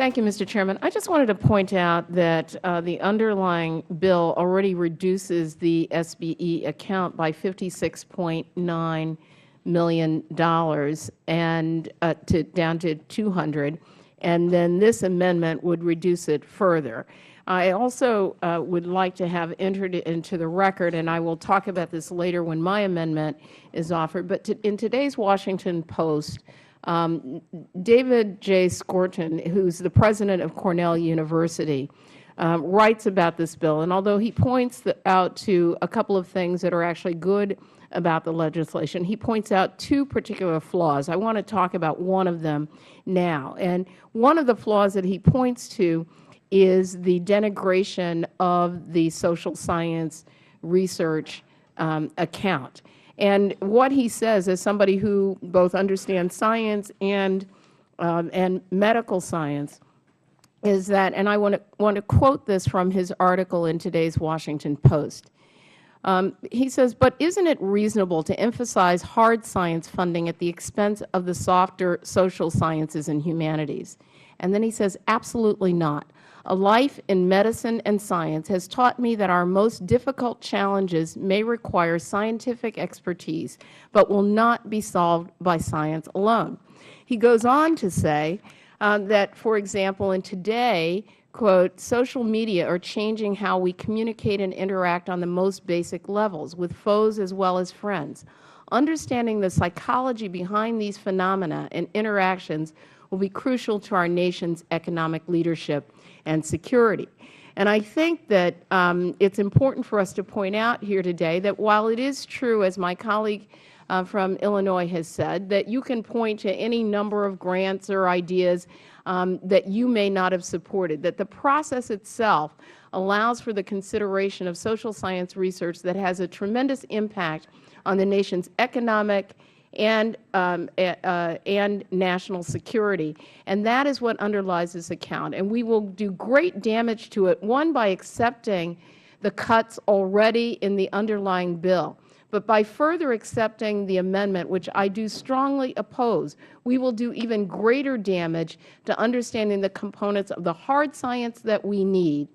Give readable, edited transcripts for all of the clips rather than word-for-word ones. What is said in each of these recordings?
Thank you, Mr. Chairman. I just wanted to point out that the underlying bill already reduces the SBE account by $56.9 million and down to $200, and then this amendment would reduce it further. I also would like to have entered it into the record, and I will talk about this later when my amendment is offered, but in today's Washington Post, David J. Skorton, who is the president of Cornell University, writes about this bill. And although he points out to a couple of things that are actually good about the legislation, he points out two particular flaws. I want to talk about one of them now. And one of the flaws that he points to is the denigration of the social science research account. And what he says, as somebody who both understands science and medical science, is that, and I want to quote this from his article in today's Washington Post. He says, "But isn't it reasonable to emphasize hard science funding at the expense of the softer social sciences and humanities?" And then he says, "Absolutely not. A life in medicine and science has taught me that our most difficult challenges may require scientific expertise, but will not be solved by science alone." He goes on to say that, for example, in today, quote, "social media are changing how we communicate and interact on the most basic levels, with foes as well as friends. Understanding the psychology behind these phenomena and interactions will be crucial to our nation's economic leadership and security." And I think that it's important for us to point out here today that while it is true, as my colleague from Illinois has said, that you can point to any number of grants or ideas that you may not have supported, that the process itself allows for the consideration of social science research that has a tremendous impact on the nation's economic and national security. And that is what underlies this account. And we will do great damage to it, one, by accepting the cuts already in the underlying bill. But by further accepting the amendment, which I do strongly oppose, we will do even greater damage to understanding the components of the hard science that we need,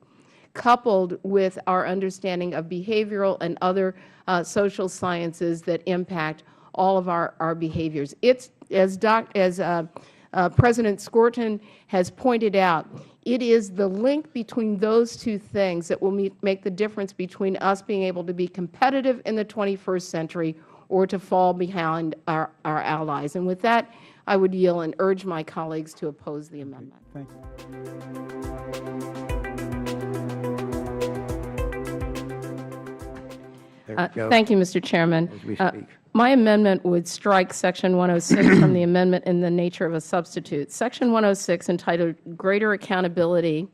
coupled with our understanding of behavioral and other social sciences that impact all of our behaviors. It's, as President Skorton has pointed out, it is the link between those two things that will make the difference between us being able to be competitive in the 21st century or to fall behind our allies. And with that, I would yield and urge my colleagues to oppose the amendment. Thank you. Thank you, Mr. Chairman. As we speak. My amendment would strike Section 106 from the amendment in the nature of a substitute. Section 106, entitled Greater Accountability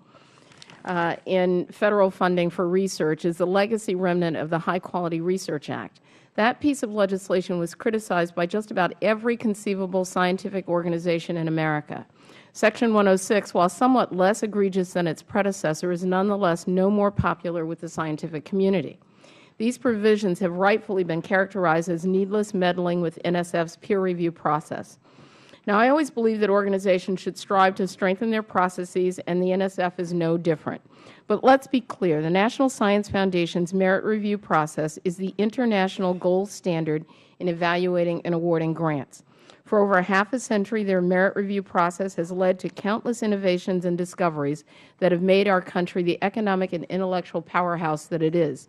in Federal Funding for Research, is the legacy remnant of the High Quality Research Act. That piece of legislation was criticized by just about every conceivable scientific organization in America. Section 106, while somewhat less egregious than its predecessor, is nonetheless no more popular with the scientific community. These provisions have rightfully been characterized as needless meddling with NSF's peer review process. Now, I always believe that organizations should strive to strengthen their processes, and the NSF is no different. But let's be clear, the National Science Foundation's merit review process is the international gold standard in evaluating and awarding grants. For over half a century, their merit review process has led to countless innovations and discoveries that have made our country the economic and intellectual powerhouse that it is.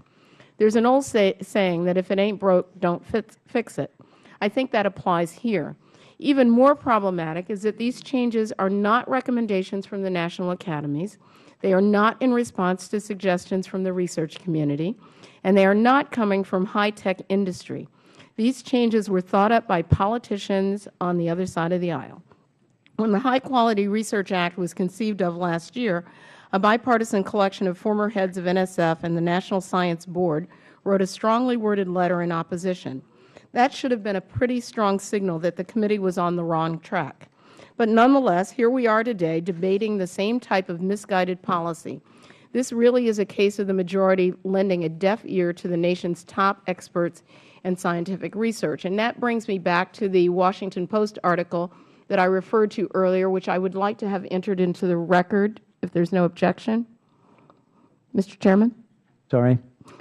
There's an old saying that if it ain't broke, don't fix it. I think that applies here. Even more problematic is that these changes are not recommendations from the national academies, they are not in response to suggestions from the research community, and they are not coming from high-tech industry. These changes were thought up by politicians on the other side of the aisle. When the High Quality Research Act was conceived of last year, a bipartisan collection of former heads of NSF and the National Science Board wrote a strongly worded letter in opposition. That should have been a pretty strong signal that the committee was on the wrong track. But nonetheless, here we are today debating the same type of misguided policy. This really is a case of the majority lending a deaf ear to the nation's top experts in scientific research. And that brings me back to the Washington Post article that I referred to earlier, which I would like to have entered into the record, if there is no objection. Mr. Chairman? Sorry?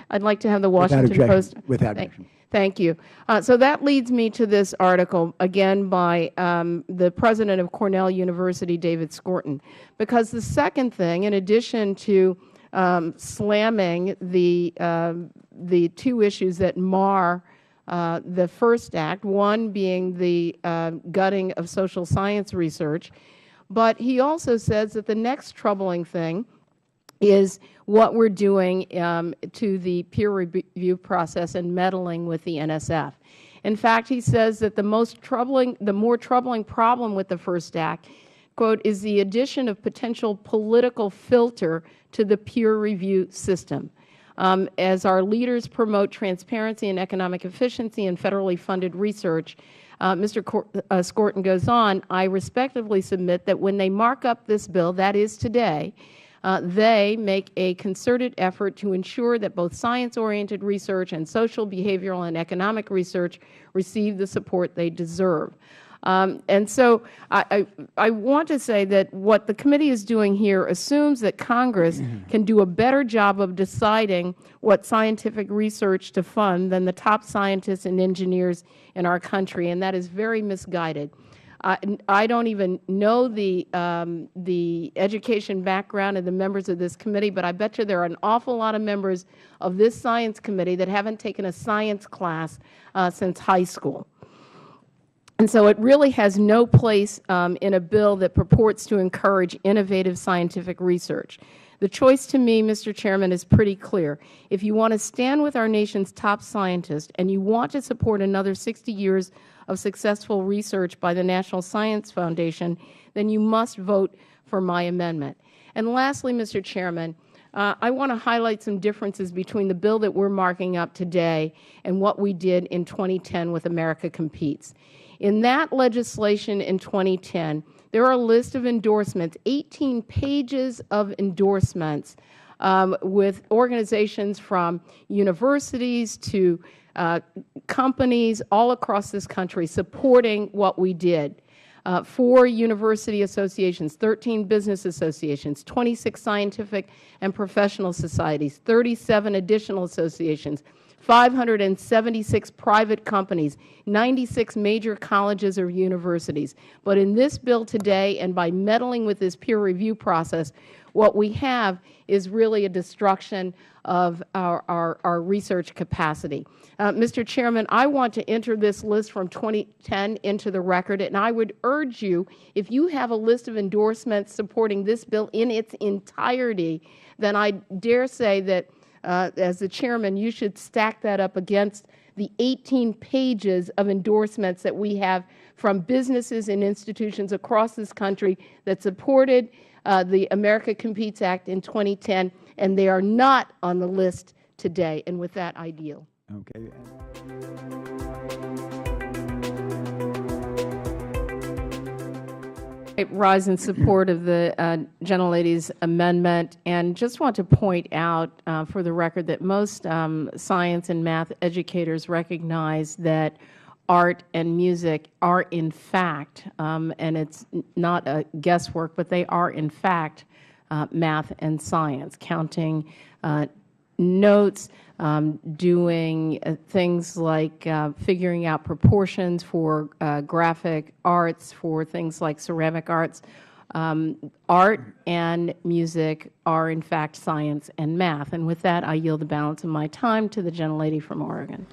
I'd like to have the Washington Post. Without objection. Thank you. So that leads me to this article, again by the president of Cornell University, David Skorton, because the second thing, in addition to slamming the two issues that mar the first act, one being the gutting of social science research, but he also says that the next troubling thing is what we're doing to the peer review process and meddling with the NSF. In fact, he says that the more troubling problem with the first act, quote, is the addition of potential political filter to the peer review system. As our leaders promote transparency and economic efficiency in federally funded research, Mr. Skorton goes on, I respectfully submit that when they mark up this bill, that is today, they make a concerted effort to ensure that both science-oriented research and social, behavioral, and economic research receive the support they deserve. And so I want to say that what the committee is doing here assumes that Congress can do a better job of deciding what scientific research to fund than the top scientists and engineers in our country, and that is very misguided. I don't even know the education background of the members of this committee, but I bet you there are an awful lot of members of this science committee that haven't taken a science class since high school. And so it really has no place in a bill that purports to encourage innovative scientific research. The choice to me, Mr. Chairman, is pretty clear. If you want to stand with our nation's top scientists and you want to support another 60 years of successful research by the National Science Foundation, then you must vote for my amendment. And lastly, Mr. Chairman, I want to highlight some differences between the bill that we're marking up today and what we did in 2010 with America Competes. In that legislation in 2010, there are a list of endorsements, 18 pages of endorsements with organizations from universities to companies all across this country supporting what we did. 4 university associations, 13 business associations, 26 scientific and professional societies, 37 additional associations, 576 private companies, 96 major colleges or universities. But in this bill today, and by meddling with this peer review process, what we have is really a destruction of our research capacity. Mr. Chairman, I want to enter this list from 2010 into the record, and I would urge you, if you have a list of endorsements supporting this bill in its entirety, then I dare say that as the Chairman, you should stack that up against the 18 pages of endorsements that we have from businesses and institutions across this country that supported the America Competes Act in 2010, and they are not on the list today. And with that, I yield. Okay. I rise in support of the gentlelady's amendment, and just want to point out for the record that most science and math educators recognize that art and music are in fact, and it's not a guesswork, but they are in fact math and science, counting notes, doing things like figuring out proportions for graphic arts, for things like ceramic arts. Art and music are, in fact, science and math. And with that, I yield the balance of my time to the gentlelady from Oregon.